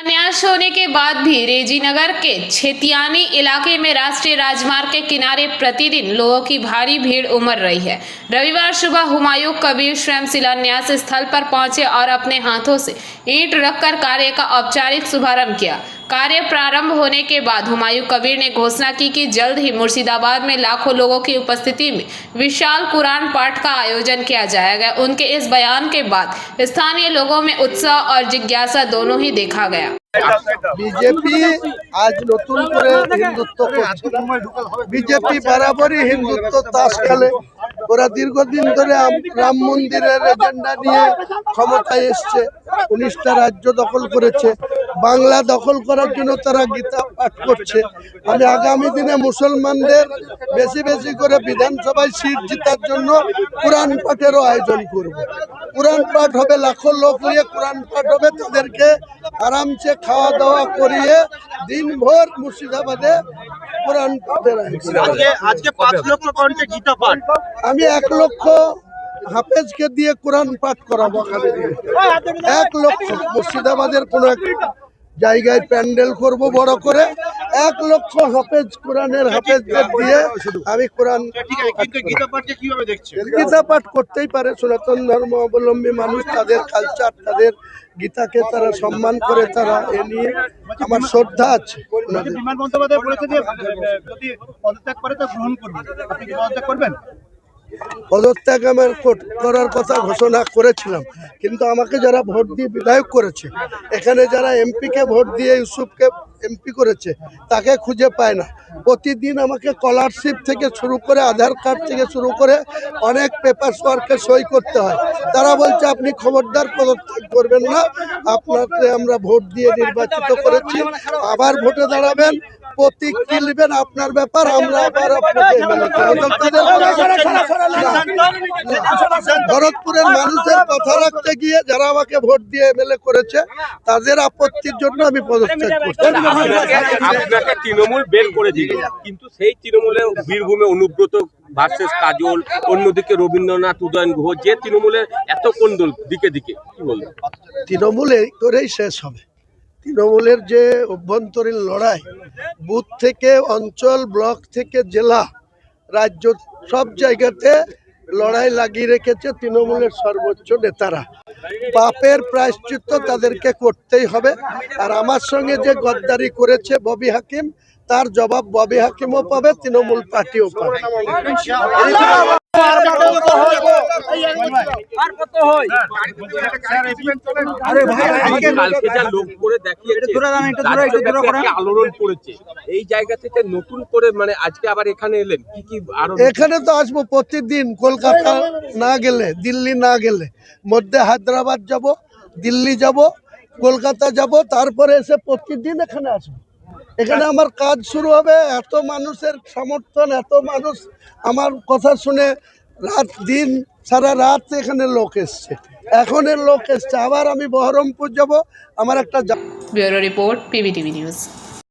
शिलान्यास होने के बाद भी रेजीनगर के छेतियानी इलाके में राष्ट्रीय राजमार्ग के किनारे प्रतिदिन लोगों की भारी भीड़ उमड़ रही है। रविवार सुबह हुमायूं कबीर स्वयं शिलान्यास स्थल पर पहुंचे और अपने हाथों से ईंट रखकर कार्य का औपचारिक शुभारंभ किया। कार्य प्रारंभ होने के बाद हुमायूं कबीर ने घोषणा की कि जल्द ही मुर्शिदाबाद में लाखों लोगों की उपस्थिति में विशाल कुरान पाठ का आयोजन किया जाएगा। उनके इस बयान के बाद स्थानीय लोगों में उत्साह और जिज्ञासा दोनों ही देखा गया। बीजेपी आज नतून करे हिंदुत्व बीजेपी बराबरই हिंदुत्व ताश खेले। ওরা দীর্ঘদিন ধরে রাম মন্দিরের এজেন্ডা নিয়ে ক্ষমতায় এসছে, 19টা রাজ্য দখল করেছে, বাংলা দখল করার জন্য তারা গীতা পাঠ করছে। আমি আগামী দিনে মুসলমানদের বেশি বেশি করে বিধানসভায় সিট জেতার জন্য কোরআন পাঠেরও আয়োজন করব। কোরআন পাঠ হবে, লাখো লোক নিয়ে কোরআন পাঠ হবে, তাদেরকে আরামসে খাওয়া দাওয়া করিয়ে দিনভর মুর্শিদাবাদে কোরআন পাঠের আয়োজন। আজকে 5 লক্ষ কণ্ঠে গীতা পাঠ, আমি 1 লক্ষ হাফেজকে দিয়ে কোরআন পাঠ করাবো। 1 লক্ষ মুর্শিদাবাদের কোন এক জায়গায় প্যান্ডেল করব বড় করে, 1 লক্ষ হাফেজ কোরআনের হাফেজদের দিয়ে আমি কোরআন। গীতা পাঠকে কিভাবে দেখছেন? গীতা পাঠ করতেই পারে, সনাতন ধর্ম অবলম্বী মানুষ, তাদের কালচার, তাদের গীতাকে তারা সম্মান করে, তারা এ নিয়ে আমার শ্রদ্ধা আছে। বিমান বন্দ্যোপাধ্যায় বলেছে যে যদি পদত্যাগ করে তা গ্রহণ করবেন, আপনি কি পদত্যাগ করবেন? পদত্যাগ আমার করার কথা ঘোষণা করেছিলাম, কিন্তু আমাকে যারা ভোট দিয়ে বিধায়ক করেছে, এখানে যারা এমপিকে ভোট দিয়ে ইউসুফকে এমপি করেছে, তাকে খুঁজে পায় না। প্রতিদিন আমাকে স্কলারশিপ থেকে শুরু করে আধার কার্ড থেকে শুরু করে অনেক পেপারস ওয়ার্কে সই করতে হয়। তারা বলছে আপনি খবরদার পদত্যাগ করবেন না, আপনাকে আমরা ভোট দিয়ে নির্বাচিত করেছি, আবার ভোটে দাঁড়াবেন, প্রতীক কি নেবেন আপনার ব্যাপার, আমরা আবার আপনাকে ভরতপুরের মানুষের কথা রাখতে গিয়ে যারা আমাকে ভোট দিয়ে এমএলএ করেছে তাদের আপত্তির জন্য আমি পদত্যাগ করছি। আপনাকে তৃণমূল বের করে দিল, কিন্তু সেই তৃণমূলে বীরভূমে অনুব্রত ভার্সেস কাজল, অন্যদিকে রবীন্দ্রনাথ, উদয়ন গুহ, যে তৃণমূলের এত কোন্দল দিকে দিকে, কি বলবেন? তৃণমূল এই করেই শেষ হবে। তৃণমূলের যে অভ্যন্তরীণ লড়াই, বুথ থেকে অঞ্চল, ব্লক থেকে জেলা, রাজ্য, সব জায়গাতে লড়াই লাগিয়ে রেখেছে তৃণমূলের সর্বোচ্চ নেতারা। পাপের প্রায়শ্চিত্ত তাদেরকে করতেই হবে। আর আমার সঙ্গে যে গদ্দারি করেছে ববি হাকিম, তার জবাব ববি হাকিমও পাবে, তৃণমূল পার্টিও পাবে। এই জায়গা থেকে নতুন করে মানে আজকে আবার এখানে এলেন, কি কি আরো? এখানে তো আসবো প্রতিদিন, কলকাতা না গেলে, দিল্লি না গেলে, মধ্যে হায়দ্রাবাদ যাব, দিল্লি যাব, কলকাতা যাব, তারপরে এসে প্রতিদিন এখানে আসবো। এখানে আমার কাজ শুরু হবে। এত মানুষের সমর্থন, এত মানুষ আমার কথা শুনে রাত দিন সারা রাত এখানে লোক এসছে, এখনের লোক এসছে। আবার আমি বহরমপুর যাব, আমার একটা ব্যুরো রিপোর্ট, PBTV নিউজ।